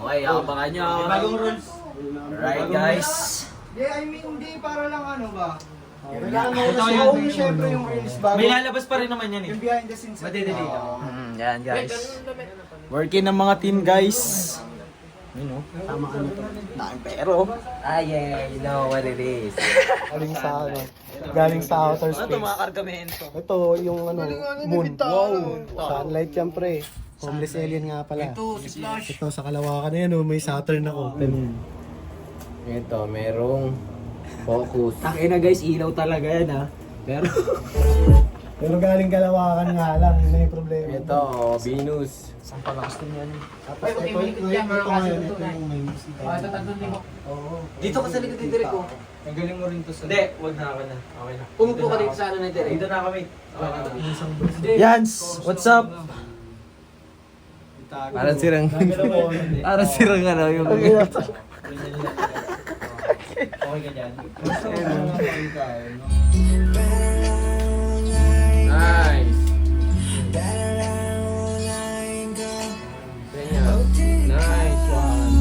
Okay, abangan nyo. Bagong rules. Alright guys. I mean, hindi para lang ano ba? Ito Yung syempre yung reels bago. May lalabas pa rin naman yan eh. Yung behind the scenes. Madidelete. Yan guys. Working ng mga team guys. Yun o. Tama ano to. Naking pero. Ah yeah, you know what it is. Galing sa ano. Galing sa outer Ano ito space. mga kargamento? Ito yung ano, moon. Wow. Sunlight yan pre. Homeless alien nga pala. Ito sa Kalawakan na yan oh, may Saturn ako. Ito, merong focus. Takina guys, ilaw talaga yan ha. Pero Pero galing Kalawakan nga lang, yun na yung problema. Ito, Venus. saan pala gusto niya yan? Tapos ito ngayon, ito yung may music. Dito ka sa likod dito ko. Ang galing mo rin to sa... Hindi, wag na ako na. Okay na. Umupo ka dito sa ano na ito. Dito na kami. Okay. Yans, what's up? Parang sirang... Parang sirang ano yung... Okay ka dyan? Nice! Nice one!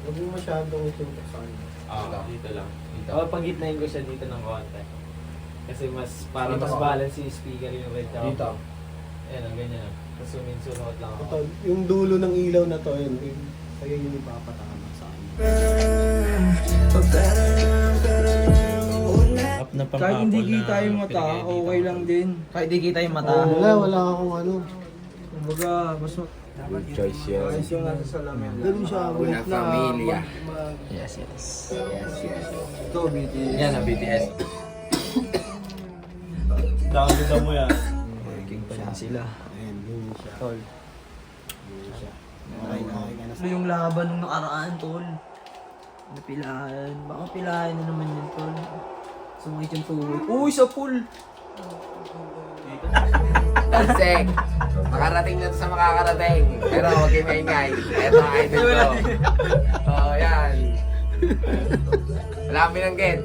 Huwag mo masyadong ituntok sa kanya. Dito lang. O, pag-gitnahin ko siya dito ng konti. Kasi mas, para mas balance yung speaker yung red tsaka. Dito. Ayan, ang ganyan lang. Tapos suminsunod lang ako. Ito, yung dulo ng ilaw na to, yun, kaya yung ipapatama sa kanya. Kahit hindi kita yung mata, okay lang din. Kahit hindi kita yung mata. Wala akong ano. Kumbaga, mas Good choice yun. Yung nasa salamin. Ganun siya, Una bulit na. familia. Yes, yes. Yes, yes. Ito, BTS. Yan ang BTS. Download mo yan. Working pa yan sila. Ayan, yun siya. Tol. Yun siya. Okay na Ano sa yung laban nung nakaraan, tol? Napilahan. Baka pilahan na naman yun, tol. Sumait yung tuhod. Uy, sa pool! Talsek! Makarating na to sa makakarating. Pero huwag kayo maingay. Ito ang idol ko. Oo, yan. Wala kami ng get.